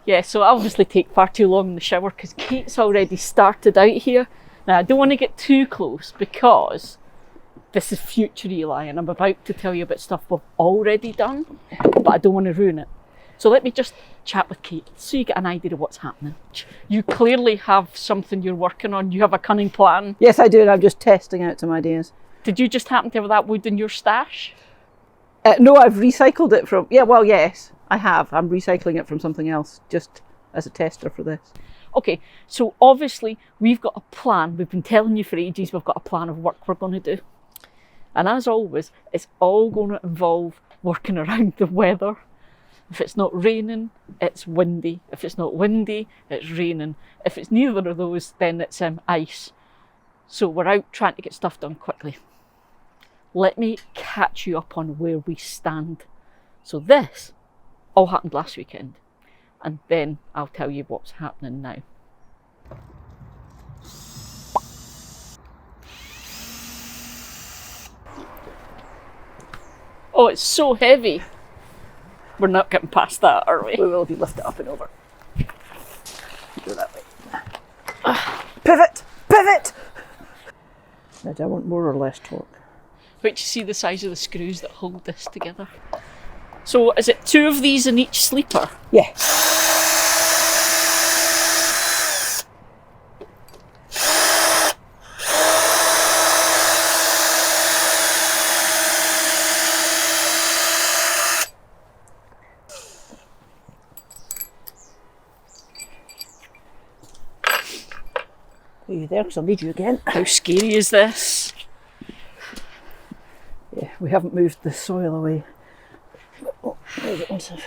Yeah, so I obviously take far too long in the shower because Kate's already started out here. Now, I don't want to get too close because this is future Eli and I'm about to tell you about stuff we've already done, but I don't want to ruin it. So let me just chat with Kate so you get an idea of what's happening. You clearly have something you're working on. You have a cunning plan. Yes, I do, and I'm just testing out some ideas. Did you just happen to have that wood in your stash? No, I've recycled it from... Yeah, well, yes, I have. I'm recycling it from something else, just as a tester for this. Okay, so obviously we've got a plan. We've been telling you for ages we've got a plan of work we're going to do. And as always, it's all going to involve working around the weather. If it's not raining, it's windy. If it's not windy, it's raining. If it's neither of those, then it's ice. So we're out trying to get stuff done quickly. Let me catch you up on where we stand. So this all happened last weekend. And then I'll tell you what's happening now. Oh, it's so heavy. We're not getting past that, are we? We will if you lift it up and over. Go that way. Pivot! Pivot! Now, do I want more or less torque? Wait to see the size of the screws that hold this together. So is it 2 of these in each sleeper? Yeah. Are you there? Because I'll need you again. How scary is this? Yeah, we haven't moved the soil away. Oh, there's it once. So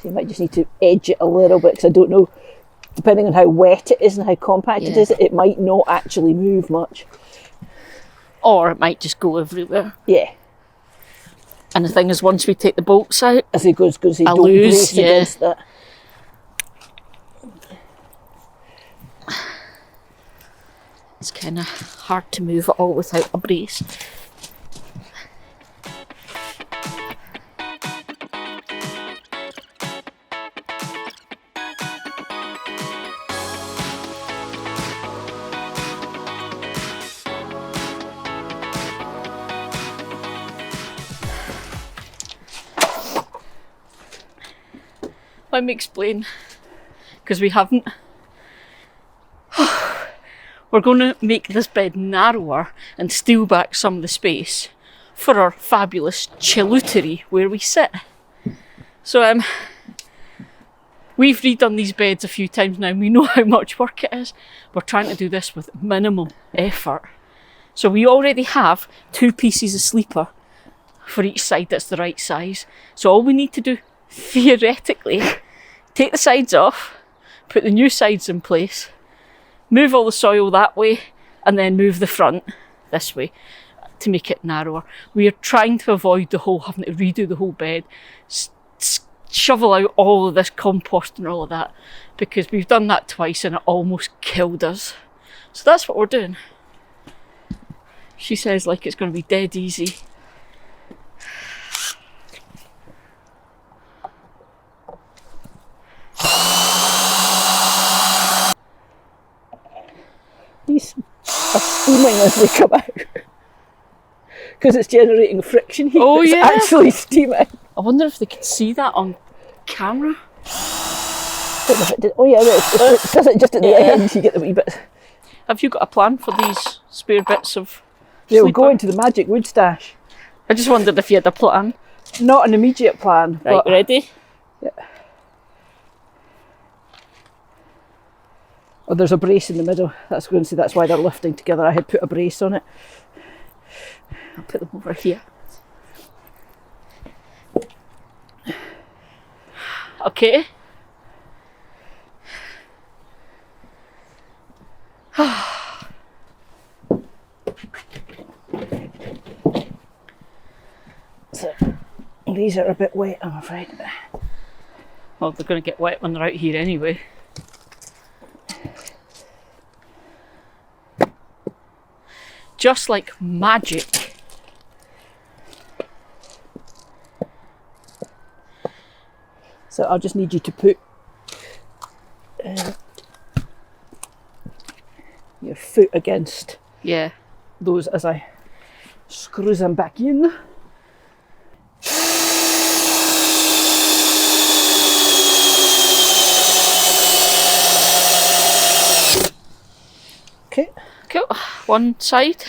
you might just need to edge it a little bit because I don't know, depending on how wet it is and how compact it is, it might not actually move much. Or it might just go everywhere. Yeah. And the thing is, once we take the bolts out, as it goes, don't lose, brace against that. It's kind of hard to move it all without a brace. Let me explain, because we haven't. We're going to make this bed narrower and steal back some of the space for our fabulous chillooterie where we sit. So we've redone these beds a few times now and we know how much work it is. We're trying to do this with minimal effort. So we already have 2 pieces of sleeper for each side that's the right size. So all we need to do, theoretically, take the sides off, put the new sides in place, move all the soil that way, and then move the front this way to make it narrower. We are trying to avoid the whole having to redo the whole bed, shovel out all of this compost and all of that, because we've done that twice and it almost killed us. So that's what we're doing. She says like it's going to be dead easy. These are steaming as they come out because it's generating friction heat. Oh, it's actually steaming. I wonder if they could see that on camera. Don't know if it did. Oh yeah, it does it just at the end. You get the wee bit. Have you got a plan for these spare bits of They'll sleeper? go into the magic wood stash. I just wondered if you had a plan. Not an immediate plan. Right, but ready? Yeah. Oh, there's a brace in the middle. That's going to say that's why they're lifting together. I had put a brace on it. I'll put them over here. Okay. So, these are a bit wet, I'm afraid. Well, they're going to get wet when they're out here anyway. just like magic. So I'll just need you to put your foot against those as I screw them back in. Okay. Cool. One side.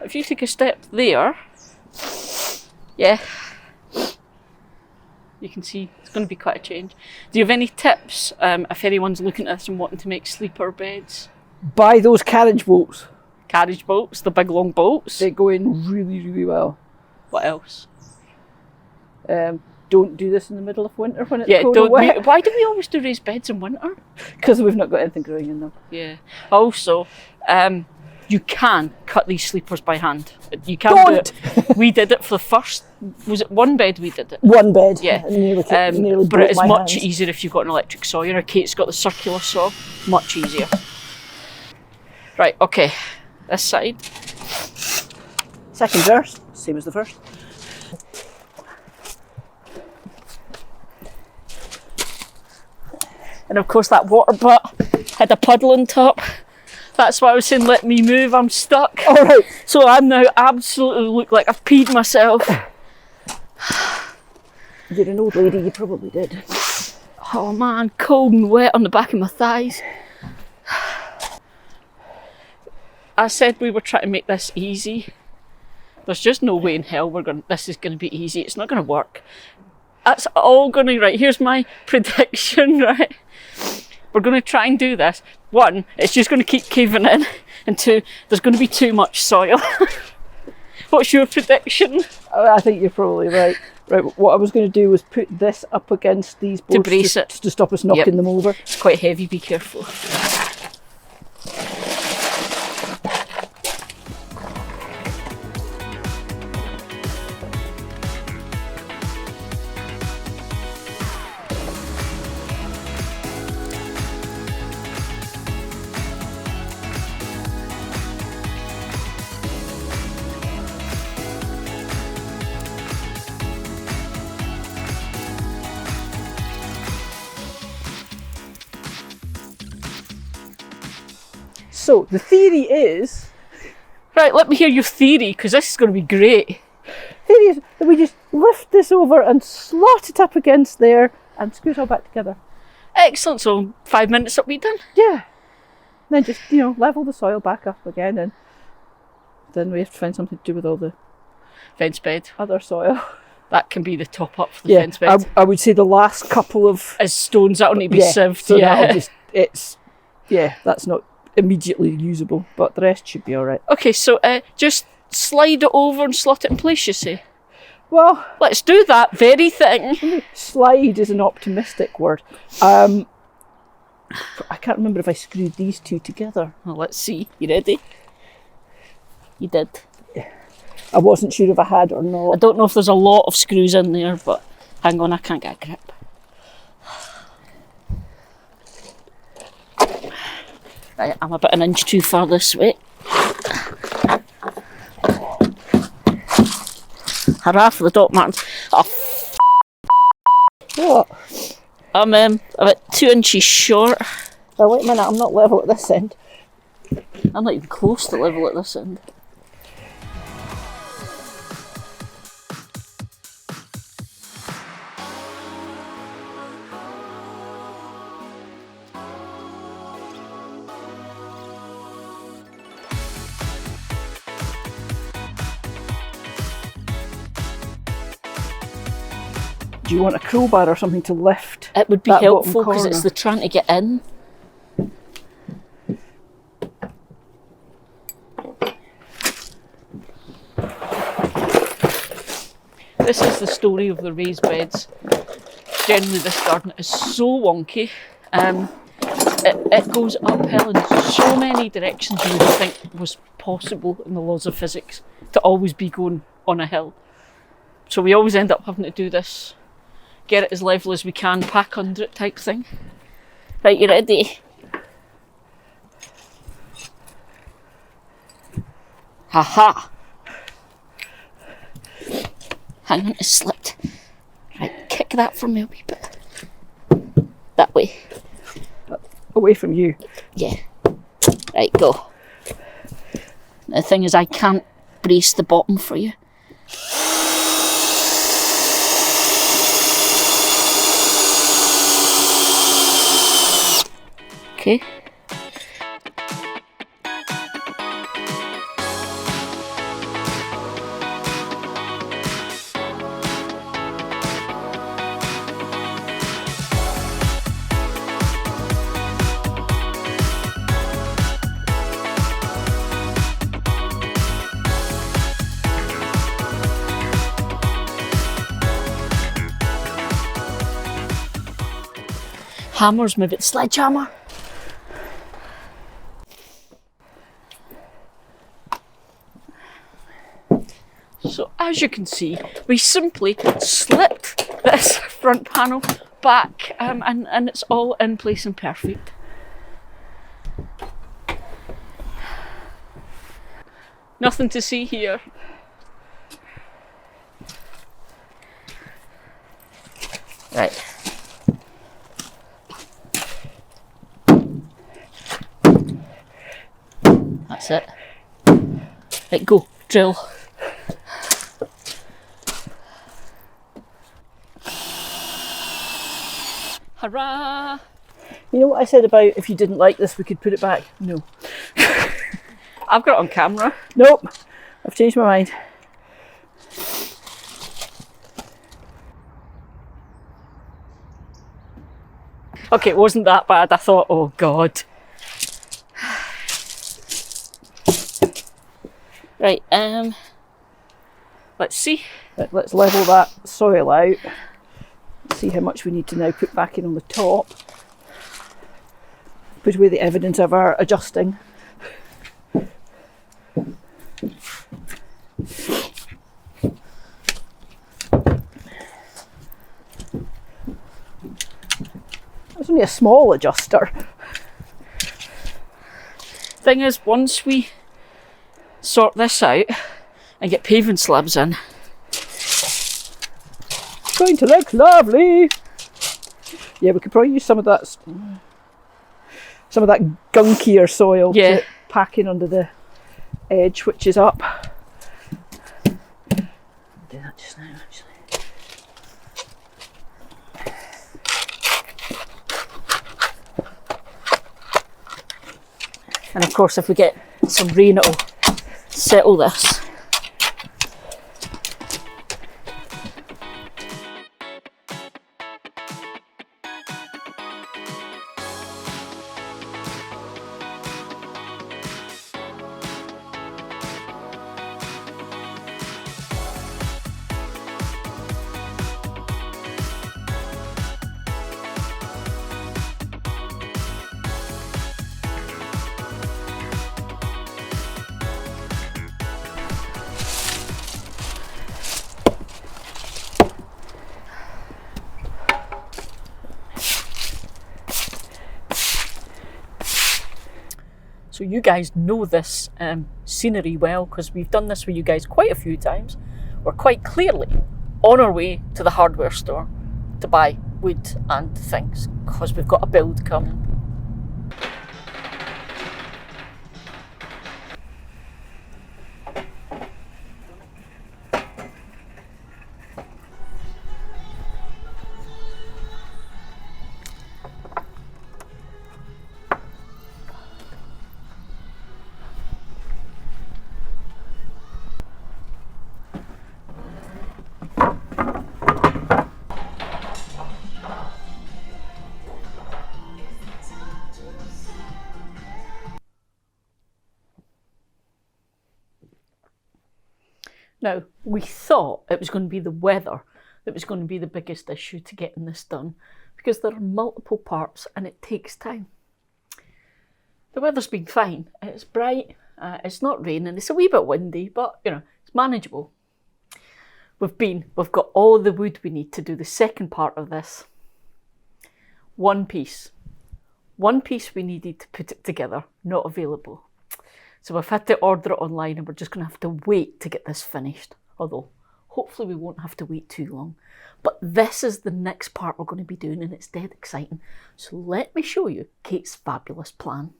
If you take a step there, yeah, you can see it's going to be quite a change. Do you have any tips if anyone's looking at this and wanting to make sleeper beds? Buy those carriage bolts. Carriage bolts, the big long bolts. They go in really, really well. What else? Don't do this in the middle of winter when it's cold and wet. Why do we always do raised beds in winter? Because we've not got anything growing in them. Yeah. Also, you can cut these sleepers by hand. You can do it. We did it for the first. Was it one bed we did it? One bed. Yeah. Nearly but it is much hands. easier if you've got an electric sawyer. Kate's got the circular saw. Much easier. Right. Okay. This side. Second verse, same as the first. And of course that water butt had a puddle on top. That's why I was saying let me move, I'm stuck. All right. So I now absolutely look like I've peed myself. You're an old lady, you probably did. Oh man, cold and wet on the back of my thighs. I said we were trying to make this easy. There's just no way in hell this is going to be easy. It's not going to work. That's all going to, right, here's my prediction, right? We're going to try and do this. One, it's just going to keep caving in. And two, there's going to be too much soil. What's your prediction? I think you're probably right. Right, what I was going to do was put this up against these boards to brace it. To stop us knocking them over. It's quite heavy, be careful. So the theory is... Right, let me hear your theory, because this is going to be great. Theory is that we just lift this over and slot it up against there and screw it all back together. Excellent, so 5 minutes it'll be done. Yeah. Then just, level the soil back up again, and then we have to find something to do with all the fence bed. Other soil. That can be the top up for the fence bed. I would say the last couple of... As stones, that'll need to be sieved. So that's not immediately usable, but the rest should be alright. Okay, so just slide it over and slot it in place, you say? Well... Let's do that very thing. Slide is an optimistic word. I can't remember if I screwed these two together. Well, let's see. You ready? You did. Yeah. I wasn't sure if I had or not. I don't know if there's a lot of screws in there, but hang on, I can't get a grip. Right, I'm about an inch too far this way. Hurrah for the dot martins. Oh, what? I'm about 2 inches short. Now wait a minute, I'm not level at this end. I'm not even close to level at this end. Do you want a crowbar or something to lift? It would be helpful because it's the trying to get in. This is the story of the raised beds. Generally this garden is so wonky. It goes uphill in so many directions you would think was possible in the laws of physics to always be going on a hill. So we always end up having to do this, get it as level as we can, pack under it type thing. Right, you ready? Haha! Hang on, it slipped. Right, kick that for me a wee bit. That way. Away from you. Yeah. Right, go. The thing is, I can't brace the bottom for you. Okay. Hammers, maybe it's sledgehammer. So as you can see, we simply slipped this front panel back and it's all in place and perfect. Nothing to see here. Right. That's it. Right, go, drill. Hurrah! You know what I said about if you didn't like this, we could put it back? No. I've got it on camera. Nope. I've changed my mind. Okay, it wasn't that bad. I thought, oh God. Right, let's see. Let's level that soil out. See how much we need to now put back in on the top. Put away the evidence of our adjusting. It's only a small adjuster. Thing is, once we sort this out and get paving slabs in, It's going to look lovely. Yeah, we could probably use some of that gunkier soil to pack in under the edge, which is up. I'll do that just now, actually. and of course if we get some rain it'll settle this. So you guys know this scenery well because we've done this with you guys quite a few times. We're quite clearly on our way to the hardware store to buy wood and things because we've got a build coming. Now, we thought it was going to be the weather that was going to be the biggest issue to getting this done because there are multiple parts and it takes time. The weather's been fine. It's bright, it's not raining, it's a wee bit windy, but you know, it's manageable. We've got all the wood we need to do the second part of this. One piece we needed to put it together, not available. So we've had to order it online and we're just going to have to wait to get this finished. Although, hopefully we won't have to wait too long. But this is the next part we're going to be doing and it's dead exciting. So let me show you Kate's fabulous plan.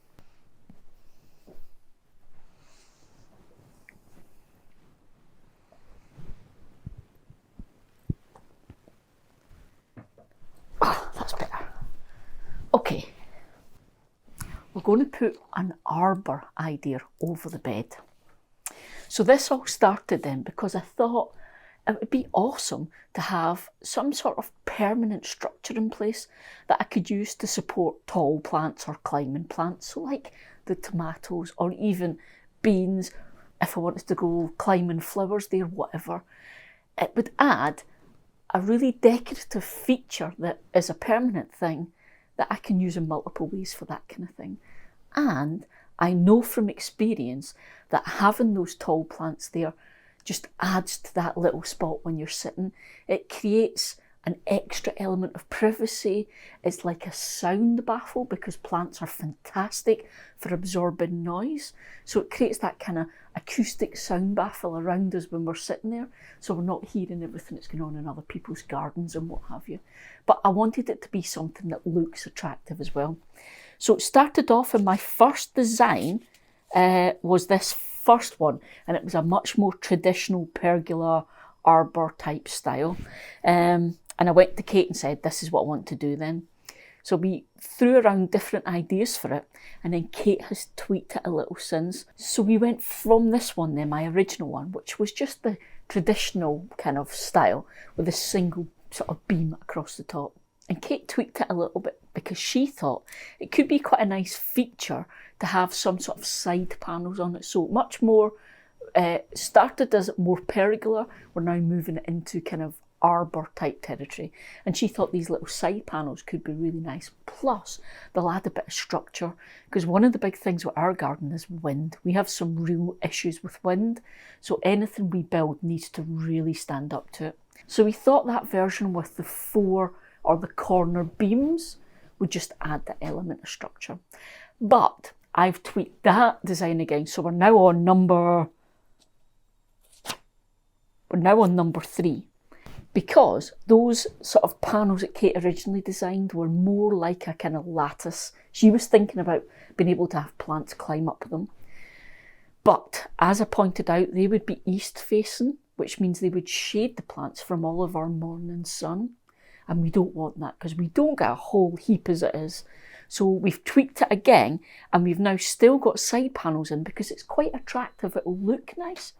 Ah, that's better. Okay. We're going to put an arbour idea over the bed. So this all started then because I thought it would be awesome to have some sort of permanent structure in place that I could use to support tall plants or climbing plants. So like the tomatoes or even beans, if I wanted to grow climbing flowers there, whatever. It would add a really decorative feature that is a permanent thing that I can use in multiple ways for that kind of thing. And I know from experience that having those tall plants there just adds to that little spot when you're sitting. It creates an extra element of privacy. It's like a sound baffle because plants are fantastic for absorbing noise. So it creates that kind of acoustic sound baffle around us when we're sitting there. So we're not hearing everything that's going on in other people's gardens and what have you. But I wanted it to be something that looks attractive as well. So it started off in my first design was this first one, and it was a much more traditional pergola arbour type style. And I went to Kate and said, this is what I want to do then. So we threw around different ideas for it, and then Kate has tweaked it a little since. So we went from this one then, my original one, which was just the traditional kind of style with a single sort of beam across the top. And Kate tweaked it a little bit because she thought it could be quite a nice feature to have some sort of side panels on it. So much more, started as more pergola, we're now moving it into kind of arbour type territory. And she thought these little side panels could be really nice. Plus, they'll add a bit of structure, because one of the big things with our garden is wind. We have some real issues with wind. So anything we build needs to really stand up to it. So we thought that version with the 4 or the corner beams would just add that element of structure. But I've tweaked that design again. So we're now on number 3. Because those sort of panels that Kate originally designed were more like a kind of lattice. She was thinking about being able to have plants climb up them. But as I pointed out, they would be east facing, which means they would shade the plants from all of our morning sun. And we don't want that because we don't get a whole heap as it is. So we've tweaked it again, and we've now still got side panels in because it's quite attractive. It'll look nice,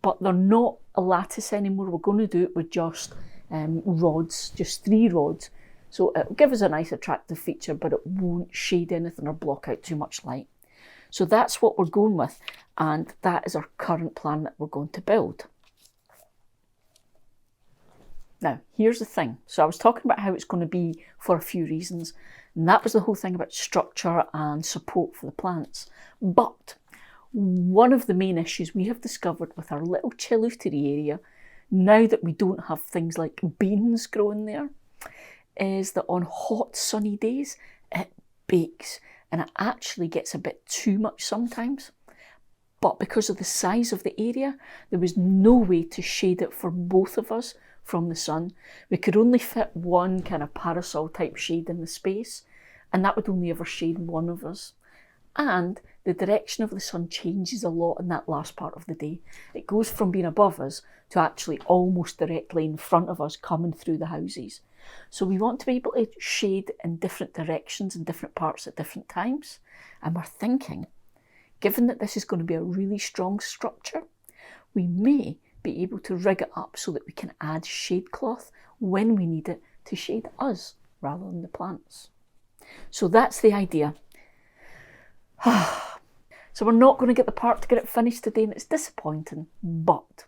but they're not a lattice anymore. We're going to do it with just rods, just 3 rods. So it'll give us a nice attractive feature, but it won't shade anything or block out too much light. So that's what we're going with, and that is our current plan that we're going to build. Now, here's the thing. So I was talking about how it's going to be for a few reasons, and that was the whole thing about structure and support for the plants. But one of the main issues we have discovered with our little chillooterie area, now that we don't have things like beans growing there, is that on hot sunny days, it bakes, and it actually gets a bit too much sometimes. But because of the size of the area, there was no way to shade it for both of us from the sun. We could only fit one kind of parasol type shade in the space, and that would only ever shade one of us. And the direction of the sun changes a lot in that last part of the day. It goes from being above us to actually almost directly in front of us coming through the houses. So we want to be able to shade in different directions and different parts at different times. And we're thinking, given that this is going to be a really strong structure, we may be able to rig it up so that we can add shade cloth when we need it to shade us rather than the plants. So that's the idea. So we're not going to get the part to get it finished today, and it's disappointing, but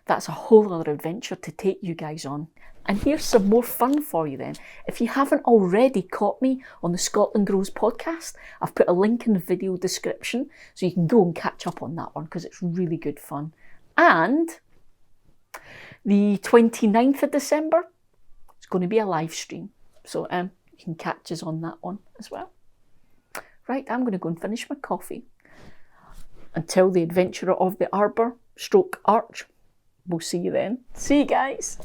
that's a whole other adventure to take you guys on. And here's some more fun for you then. If you haven't already caught me on the Scotland Grows podcast, I've put a link in the video description so you can go and catch up on that one because it's really good fun. And the 29th of December, it's going to be a live stream. So you can catch us on that one as well. Right, I'm going to go and finish my coffee. until the adventurer of the Arbour / Arch. We'll see you then. See you guys.